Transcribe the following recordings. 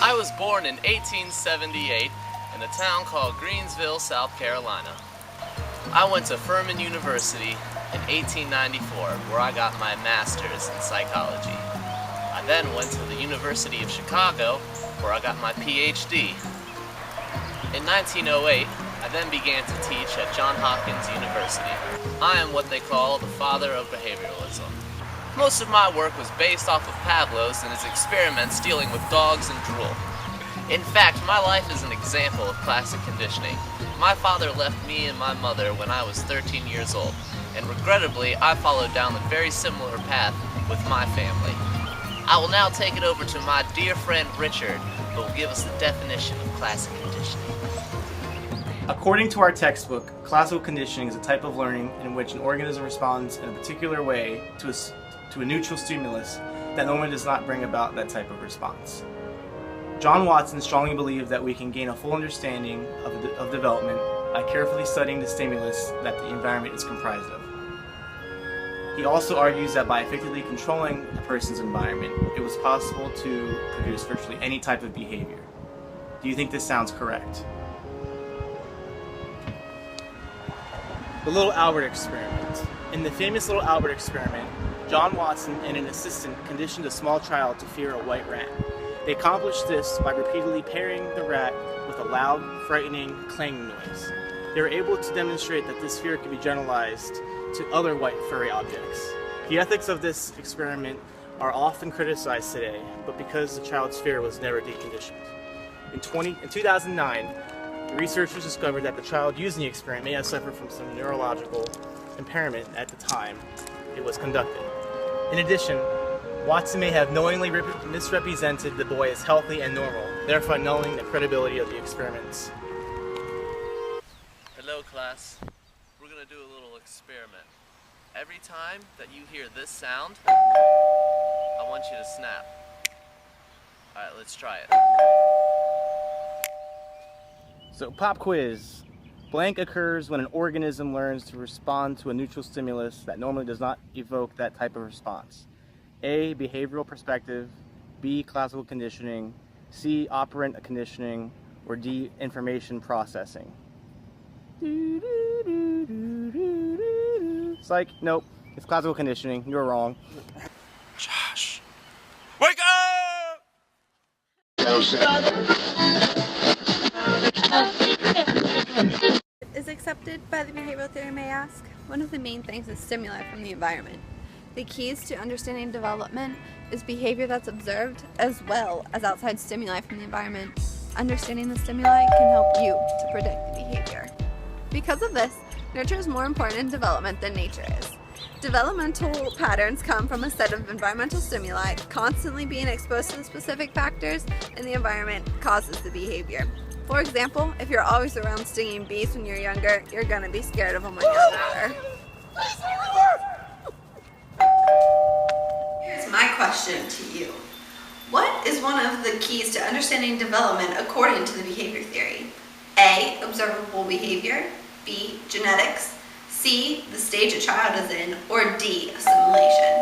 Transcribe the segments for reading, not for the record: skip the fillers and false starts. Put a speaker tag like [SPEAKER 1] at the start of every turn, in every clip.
[SPEAKER 1] I was born in 1878 in a town called Greensville, South Carolina. I went to Furman University in 1894, where I got my master's in psychology. I then went to the University of Chicago, where I got my PhD. In 1908, I then began to teach at Johns Hopkins University. I am what they call the father of behavioralism. Most of my work was based off of Pavlov's and his experiments dealing with dogs and drool. In fact, my life is an example of classic conditioning. My father left me and my mother when I was 13 years old, and regrettably, I followed down a very similar path with my family. I will now take it over to my dear friend Richard, who will give us the definition of classic conditioning.
[SPEAKER 2] According to our textbook, classical conditioning is a type of learning in which an organism responds in a particular way to a neutral stimulus that normally does not bring about that type of response. John Watson strongly believed that we can gain a full understanding of development by carefully studying the stimulus that the environment is comprised of. He also argues that by effectively controlling a person's environment, it was possible to produce virtually any type of behavior. Do you think this sounds correct? The Little Albert Experiment. In the famous Little Albert Experiment, John Watson and an assistant conditioned a small child to fear a white rat. They accomplished this by repeatedly pairing the rat with a loud, frightening, clanging noise. They were able to demonstrate that this fear could be generalized to other white furry objects. The ethics of this experiment are often criticized today, but because the child's fear was never deconditioned. In 2009, the researchers discovered that the child using the experiment may have suffered from some neurological impairment at the time it was conducted. In addition, Watson may have knowingly misrepresented the boy as healthy and normal, therefore annulling the credibility of the experiments.
[SPEAKER 1] Hello class, we're going to do a little experiment. Every time that you hear this sound, I want you to snap. Alright, let's try it.
[SPEAKER 2] So, pop quiz. Blank occurs when an organism learns to respond to a neutral stimulus that normally does not evoke that type of response. A, behavioral perspective, B, classical conditioning, C, operant conditioning, or D, information processing. Psych, nope, it's classical conditioning, you're wrong.
[SPEAKER 3] Josh, wake up!
[SPEAKER 4] Is accepted by the behavioral theory, may I ask? One of the main things is stimuli from the environment. The keys to understanding development is behavior that's observed as well as outside stimuli from the environment. Understanding the stimuli can help you to predict the behavior. Because of this, nurture is more important in development than nature is. Developmental patterns come from a set of environmental stimuli. Constantly being exposed to the specific factors in the environment causes the behavior. For example, if you're always around stinging bees when you're younger, you're gonna be scared of them when you're older. Here's my question to you. What is one of the keys to understanding development according to the behavior theory? A, observable behavior, B, genetics, C, the stage a child is in, or D, assimilation?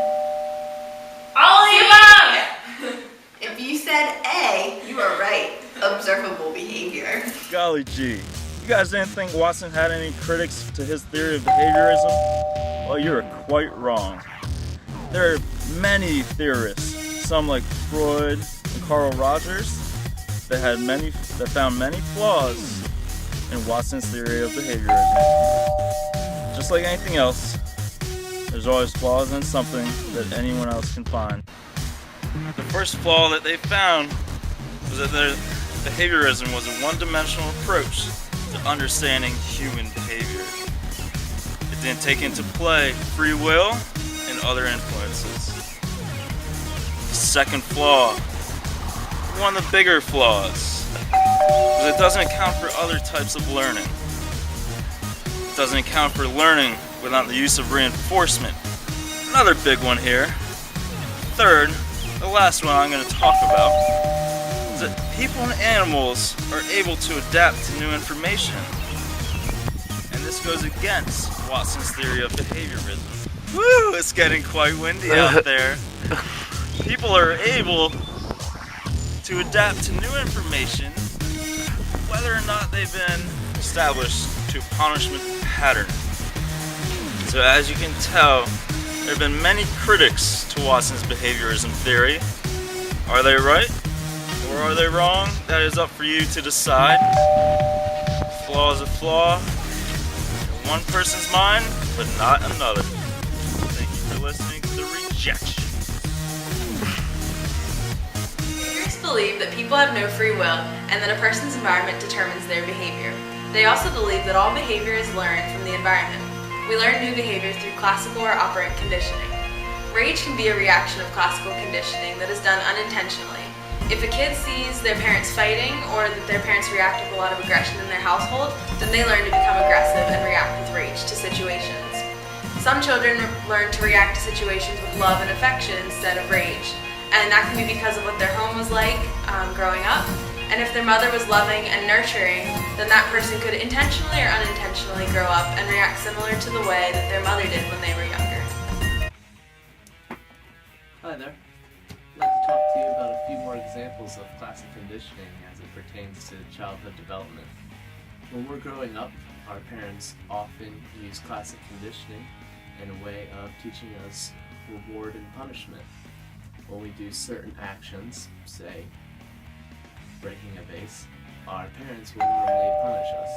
[SPEAKER 5] All of the above!
[SPEAKER 4] If you said A, you are right. Observable behavior.
[SPEAKER 3] Golly gee, you guys didn't think Watson had any critics to his theory of behaviorism? Well, you're quite wrong. There are many theorists, some like Freud and Carl Rogers, that found many flaws in Watson's theory of behaviorism. Just like anything else, there's always flaws in something that anyone else can find. The first flaw that they found was that their behaviorism was a one-dimensional approach to understanding human behavior. It didn't take into play free will and other influences. The second flaw, one of the bigger flaws, is it doesn't account for other types of learning. It doesn't account for learning without the use of reinforcement. Another big one here. Third, the last one I'm going to talk about, is that people and animals are able to adapt to new information. And this goes against Watson's theory of behaviorism. Woo! It's getting quite windy out there. People are able to to adapt to new information, whether or not they've been established to punishment pattern. So as you can tell, there have been many critics to Watson's behaviorism theory. Are they right or are they wrong? That is up for you to decide. A flaw is a flaw in one person's mind, but not another. Thank you for listening to The Rejection.
[SPEAKER 6] Behaviorists believe that people have no free will and that a person's environment determines their behavior. They also believe that all behavior is learned from the environment. We learn new behavior through classical or operant conditioning. Rage can be a reaction of classical conditioning that is done unintentionally. If a kid sees their parents fighting or that their parents react with a lot of aggression in their household, then they learn to become aggressive and react with rage to situations. Some children learn to react to situations with love and affection instead of rage. And that can be because of what their home was like growing up. And if their mother was loving and nurturing, then that person could intentionally or unintentionally grow up and react similar to the way that their mother did when they were younger.
[SPEAKER 1] Hi there. I'd like to talk to you about a few more examples of classic conditioning as it pertains to childhood development. When we're growing up, our parents often use classic conditioning in a way of teaching us reward and punishment. When we do certain actions, say breaking a vase, our parents will normally punish us.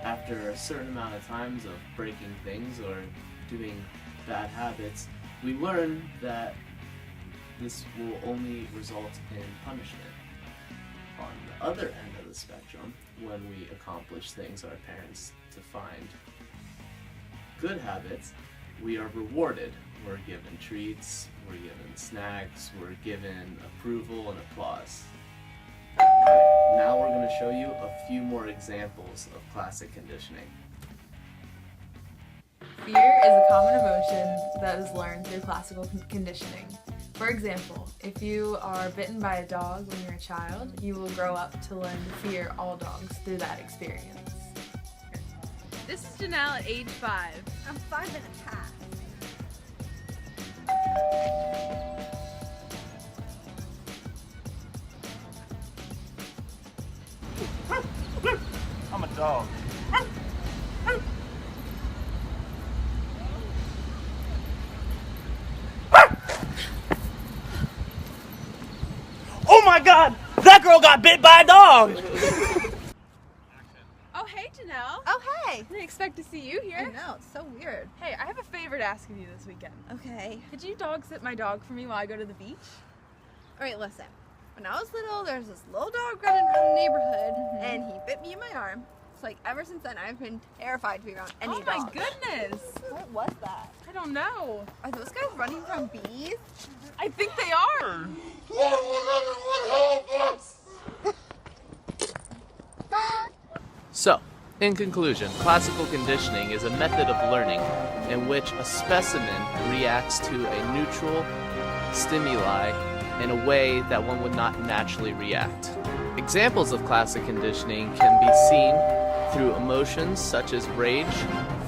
[SPEAKER 1] After a certain amount of times of breaking things or doing bad habits, we learn that this will only result in punishment. On the other end of the spectrum, when we accomplish things our parents defined good habits, we are rewarded. We're given treats, we're given snacks, we're given approval and applause. Now we're going to show you a few more examples of classic conditioning.
[SPEAKER 6] Fear is a common emotion that is learned through classical conditioning. For example, if you are bitten by a dog when you're a child, you will grow up to learn to fear all dogs through that experience.
[SPEAKER 5] This is Janelle at age 5.
[SPEAKER 4] I'm 5.5.
[SPEAKER 3] I'm a dog.
[SPEAKER 2] Oh my god! That girl got bit by a dog!
[SPEAKER 5] Oh, hey, Janelle.
[SPEAKER 4] Oh, hey!
[SPEAKER 5] I didn't expect to see you
[SPEAKER 4] I
[SPEAKER 5] here.
[SPEAKER 4] know, it's so weird.
[SPEAKER 5] Hey, I have a favor to ask of you this weekend.
[SPEAKER 4] Okay.
[SPEAKER 5] Could you dog sit my dog for me while I go to the beach?
[SPEAKER 4] Alright, listen. When I was little, there was this little dog running around the neighborhood, and he bit me in my arm. So, like, ever since then, I've been terrified to be around any
[SPEAKER 5] Oh
[SPEAKER 4] dog.
[SPEAKER 5] my goodness.
[SPEAKER 4] What was that?
[SPEAKER 5] I don't know.
[SPEAKER 4] Are those guys running from bees?
[SPEAKER 5] I think they are.
[SPEAKER 1] So, in conclusion, classical conditioning is a method of learning in which a specimen reacts to a neutral stimuli in a way that one would not naturally react. Examples of classic conditioning can be seen through emotions such as rage,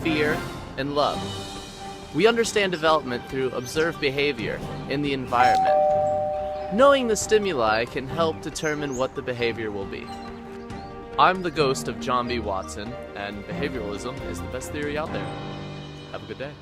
[SPEAKER 1] fear, and love. We understand development through observed behavior in the environment. Knowing the stimuli can help determine what the behavior will be. I'm the ghost of John B. Watson, and behavioralism is the best theory out there. Have a good day.